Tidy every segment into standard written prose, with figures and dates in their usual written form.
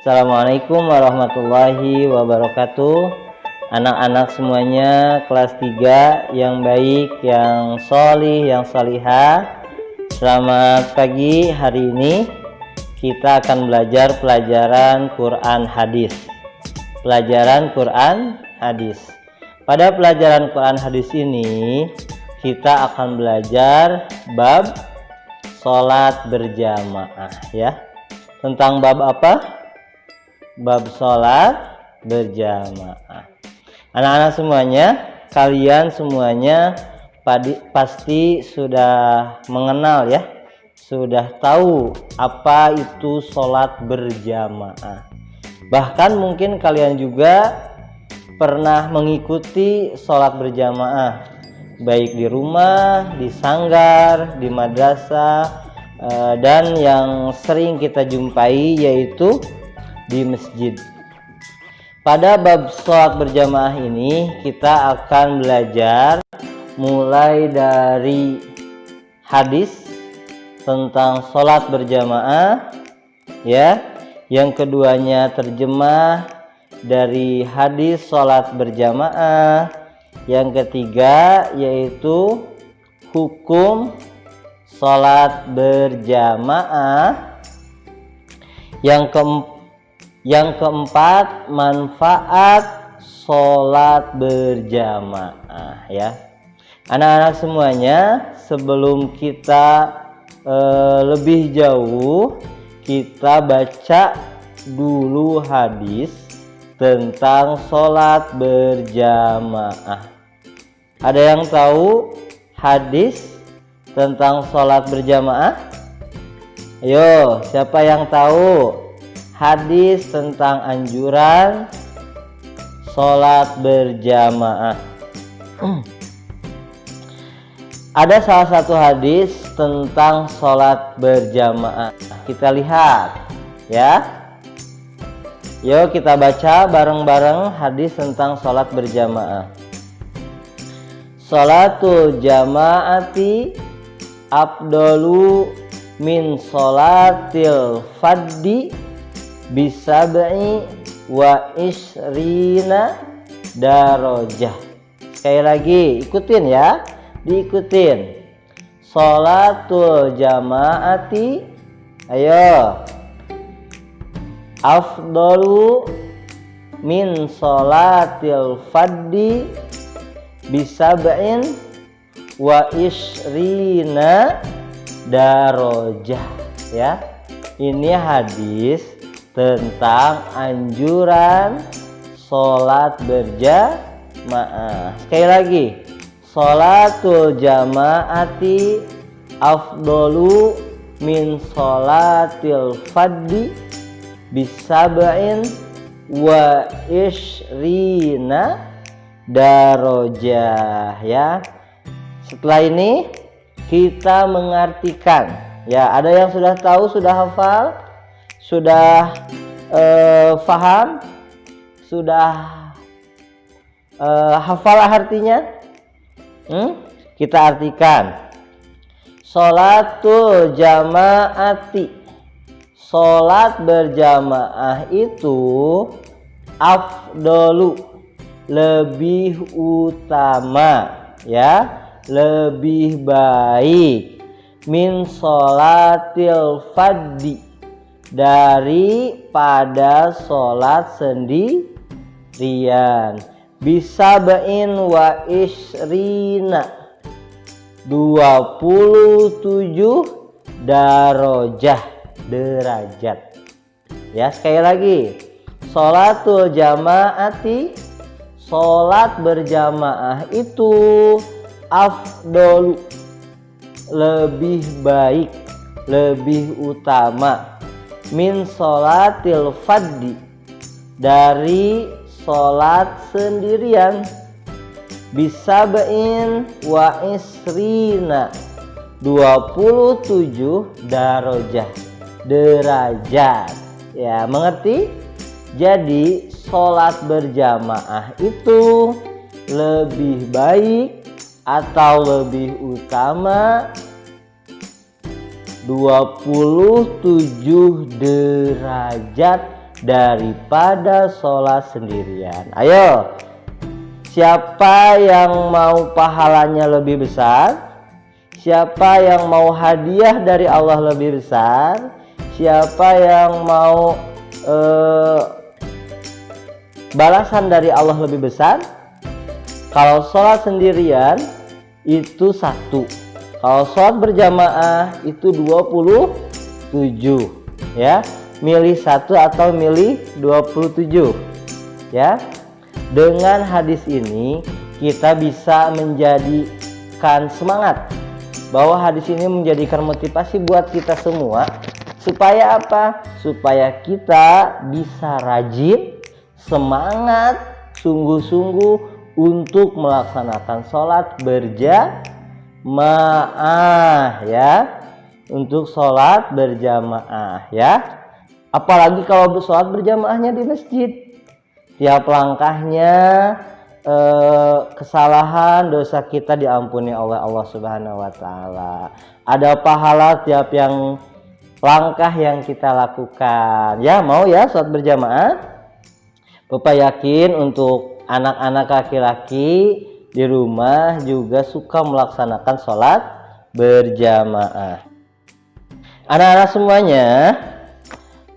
Assalamualaikum warahmatullahi wabarakatuh. Anak-anak semuanya kelas 3 yang baik, yang sholih, yang sholihah. Selamat pagi. Hari ini kita akan belajar pelajaran Quran hadis. Pelajaran Quran hadis. Pada pelajaran Quran hadis ini kita akan belajar bab sholat berjamaah ya. Tentang bab apa? Bab sholat berjamaah. Anak-anak semuanya, kalian semuanya pasti sudah mengenal ya, sudah tahu apa itu sholat berjamaah. Bahkan mungkin kalian juga pernah mengikuti sholat berjamaah, baik di rumah, di sanggar, di madrasah, dan yang sering kita jumpai yaitu di masjid. Pada bab sholat berjamaah ini kita akan belajar mulai dari hadis tentang sholat berjamaah ya, yang keduanya terjemah dari hadis sholat berjamaah, yang ketiga yaitu hukum sholat berjamaah, yang keempat manfaat sholat berjamaah ya. Anak-anak semuanya, sebelum kita lebih jauh, kita baca dulu hadis tentang sholat berjamaah. Ada yang tahu hadis tentang sholat berjamaah? Ayo, siapa yang tahu hadis tentang anjuran sholat berjamaah? Ada salah satu hadis tentang sholat berjamaah. Kita lihat ya. Yuk kita baca bareng-bareng hadis tentang sholat berjamaah. Sholatul jamaati afdalu min sholatil faddi bisab'i wa isrina darajah. Sekali lagi ikutin ya, diikutin. Sholatul jamaati, ayo, afdalu min sholatil faddi bisab'in wa isrina darajah ya. Ini hadis tentang anjuran sholat berjamaah. Sekali lagi, sholatul jamaati afdalu min sholatil faddi bisab'in wa isrina darajah ya. Setelah ini kita mengartikan ya. Ada yang sudah tahu, sudah hafal, sudah paham, sudah hafal artinya? Kita artikan. Sholatul jamaati, sholat berjamaah itu afdalu, lebih utama ya, lebih baik, min sholatil faddi, daripada sholat sendirian, bisab'in wa isrina, 27 darajah, derajat ya. Sekali lagi, sholatul jamaati, sholat berjamaah itu afdalu, lebih baik, lebih utama, min sholatil faddi, dari sholat sendirian, bisab'in wa isrina, 27 darajah, derajat ya. Mengerti? Jadi sholat berjamaah itu lebih baik atau lebih utama 27 derajat daripada sholat sendirian. Ayo, siapa yang mau pahalanya lebih besar? Siapa yang mau hadiah dari Allah lebih besar? Siapa yang mau balasan dari Allah lebih besar? Kalau sholat sendirian itu 1, kalau sholat berjamaah itu 27, ya. Milih 1 atau milih 27, ya. Dengan hadis ini kita bisa menjadikan semangat, bahwa hadis ini menjadikan motivasi buat kita semua, supaya apa? Supaya kita bisa rajin, semangat, sungguh-sungguh untuk melaksanakan sholat berjamaah, ya. Untuk sholat berjamaah, ya. Apalagi kalau sholat berjamaahnya di masjid, tiap langkahnya kesalahan dosa kita diampuni oleh Allah Subhanahu wa taala. Ada pahala tiap yang langkah yang kita lakukan. Ya, mau ya sholat berjamaah? Bapak yakin untuk anak-anak laki-laki di rumah juga suka melaksanakan sholat berjamaah. Anak-anak semuanya,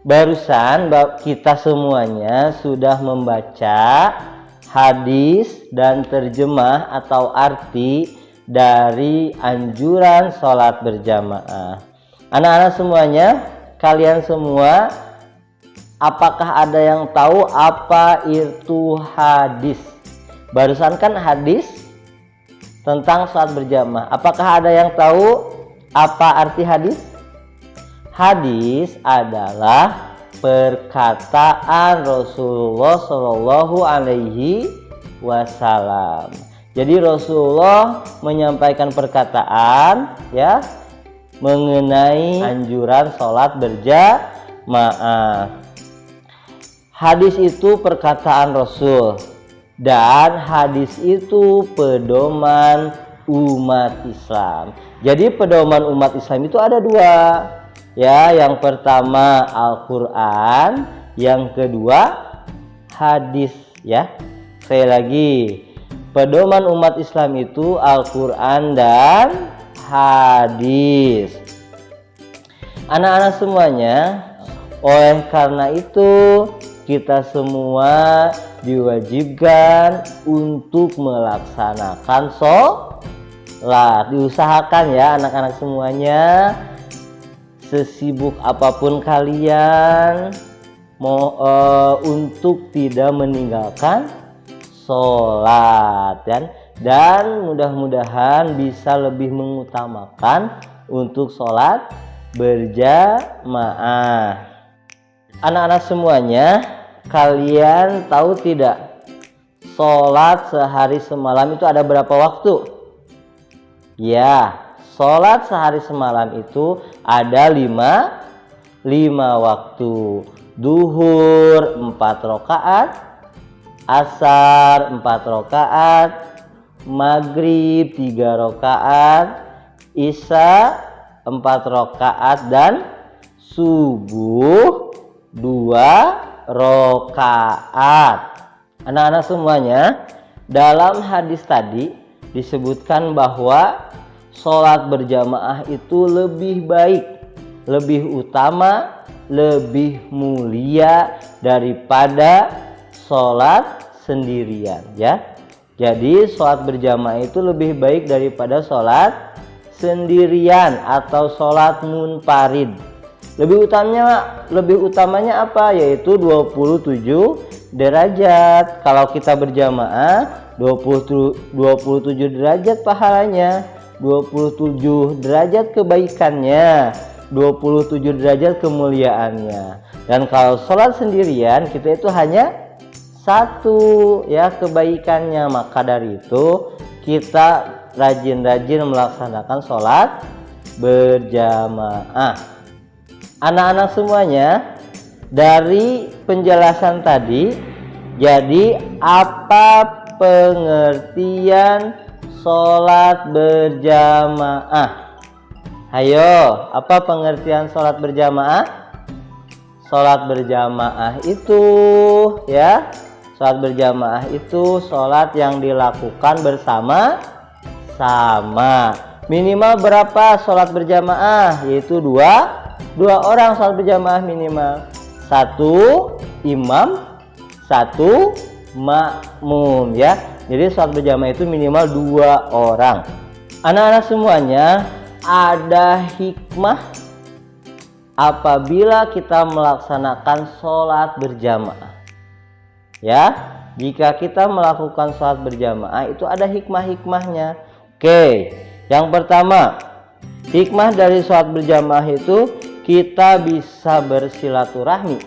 barusan kita semuanya sudah membaca hadis dan terjemah atau arti dari anjuran sholat berjamaah. Anak-anak semuanya, kalian semua, apakah ada yang tahu apa itu hadis? Barusan kan hadis tentang sholat berjamaah. Apakah ada yang tahu apa arti hadis? Hadis adalah perkataan Rasulullah Shallallahu Alaihi Wasallam. Jadi Rasulullah menyampaikan perkataan, ya, mengenai anjuran sholat berjamaah. Hadis itu perkataan Rasul, dan hadis itu pedoman umat Islam. Jadi pedoman umat Islam itu ada 2. Ya, yang pertama Al-Quran, yang kedua hadis, ya. Sekali lagi, pedoman umat Islam itu Al-Quran dan hadis. Anak-anak semuanya, oleh karena itu kita semua diwajibkan untuk melaksanakan sholat. Diusahakan ya anak-anak semuanya, sesibuk apapun kalian, untuk tidak meninggalkan sholat, dan mudah-mudahan bisa lebih mengutamakan untuk sholat berjamaah. Anak-anak semuanya, kalian tahu tidak, sholat sehari semalam itu ada berapa waktu? Ya, sholat sehari semalam itu ada 5 waktu. Duhur 4 rakaat, asar 4 rakaat, maghrib 3 rakaat, isya 4 rakaat, dan subuh 2 rakaat. Anak-anak semuanya, dalam hadis tadi disebutkan bahwa sholat berjamaah itu lebih baik, lebih utama, lebih mulia daripada sholat sendirian, ya. Jadi sholat berjamaah itu lebih baik daripada sholat sendirian atau sholat munfarid. Lebih utamanya apa? Yaitu 27 derajat. Kalau kita berjamaah 27 derajat pahalanya, 27 derajat kebaikannya, 27 derajat kemuliaannya. Dan kalau sholat sendirian kita itu hanya 1 ya kebaikannya. Maka dari itu kita rajin-rajin melaksanakan sholat berjamaah. Anak-anak semuanya, dari penjelasan tadi, jadi apa pengertian sholat berjamaah? Ayo, apa pengertian sholat berjamaah? Sholat berjamaah itu ya, sholat berjamaah itu sholat yang dilakukan bersama-sama. Minimal berapa sholat berjamaah? Yaitu dua orang sholat berjamaah minimal. Satu imam, satu makmum ya. Jadi sholat berjamaah itu minimal 2 orang. Anak-anak semuanya, ada hikmah apabila kita melaksanakan sholat berjamaah ya. Jika kita melakukan sholat berjamaah itu ada hikmah-hikmahnya. Oke, yang pertama, hikmah dari sholat berjamaah itu kita bisa bersilaturahmi,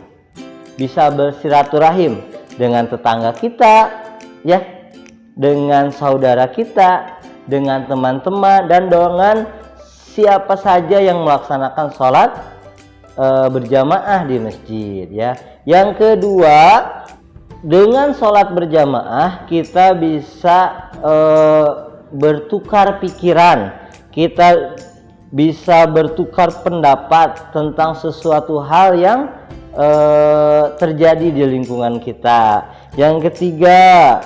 bisa bersilaturahim dengan tetangga kita ya, dengan saudara kita, dengan teman-teman, dan dengan siapa saja yang melaksanakan sholat berjamaah di masjid ya. Yang kedua, dengan sholat berjamaah kita bisa bertukar pikiran, kita bisa bertukar pendapat tentang sesuatu hal yang terjadi di lingkungan kita. Yang ketiga,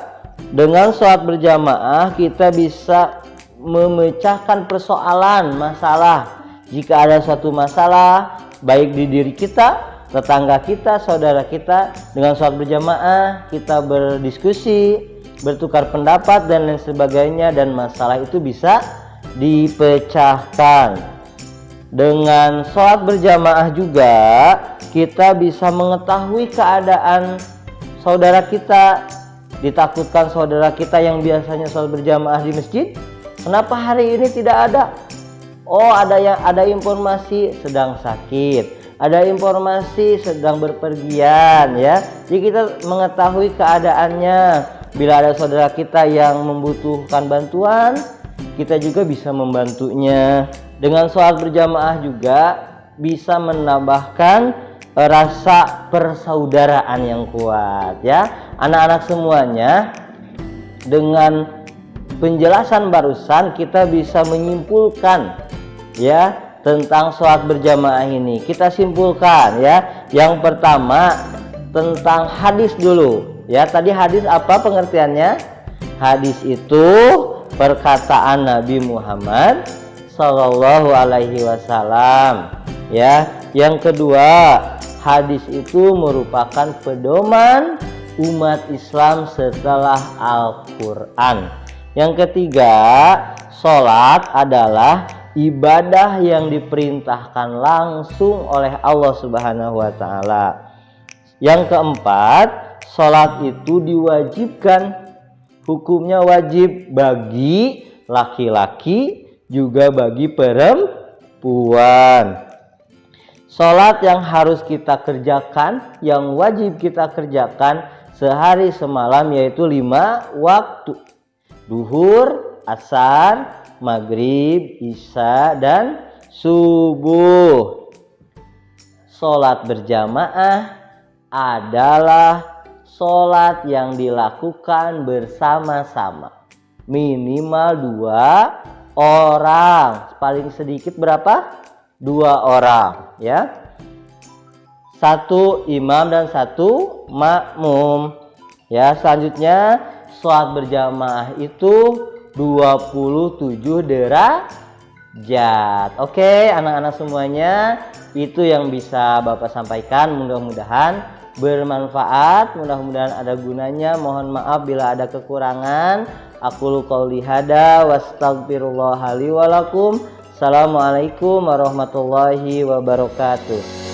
dengan sholat berjamaah kita bisa memecahkan persoalan, masalah. Jika ada suatu masalah baik di diri kita, tetangga kita, saudara kita, dengan sholat berjamaah kita berdiskusi, bertukar pendapat dan lain sebagainya, dan masalah itu bisa dipecahkan. Dengan sholat berjamaah juga kita bisa mengetahui keadaan saudara kita. Ditakutkan saudara kita yang biasanya sholat berjamaah di masjid, kenapa hari ini tidak ada? Oh, ada informasi sedang sakit, ada informasi sedang berpergian ya. Jadi kita mengetahui keadaannya. Bila ada saudara kita yang membutuhkan bantuan, kita juga bisa membantunya. Dengan sholat berjamaah juga bisa menambahkan rasa persaudaraan yang kuat ya. Anak-anak semuanya, dengan penjelasan barusan kita bisa menyimpulkan ya tentang sholat berjamaah ini. Kita simpulkan ya. Yang pertama tentang hadis dulu ya. Tadi hadis apa pengertiannya? Hadis itu perkataan Nabi Muhammad Sallallahu Alaihi Wasallam ya. Yang kedua, hadis itu merupakan pedoman umat Islam setelah Al-Quran. Yang ketiga, sholat adalah ibadah yang diperintahkan langsung oleh Allah Subhanahu wa Ta'ala. Yang keempat, sholat itu diwajibkan, hukumnya wajib bagi laki-laki juga bagi perempuan. Sholat yang harus kita kerjakan, yang wajib kita kerjakan sehari semalam yaitu 5 waktu: duhur, asar, maghrib, isya, dan subuh. Sholat berjamaah adalah sholat yang dilakukan bersama-sama, minimal 2 orang, paling sedikit berapa? 2 orang ya. 1 imam dan 1 makmum ya. Selanjutnya, sholat berjamaah itu 27 derajat. Oke, anak-anak semuanya, itu yang bisa Bapak sampaikan. Mudah-mudahan bermanfaat, mudah-mudahan ada gunanya. Mohon maaf bila ada kekurangan. Aqulu qouli hada wastaghfirullah li wa lakum. Assalamualaikum warahmatullahi wabarakatuh.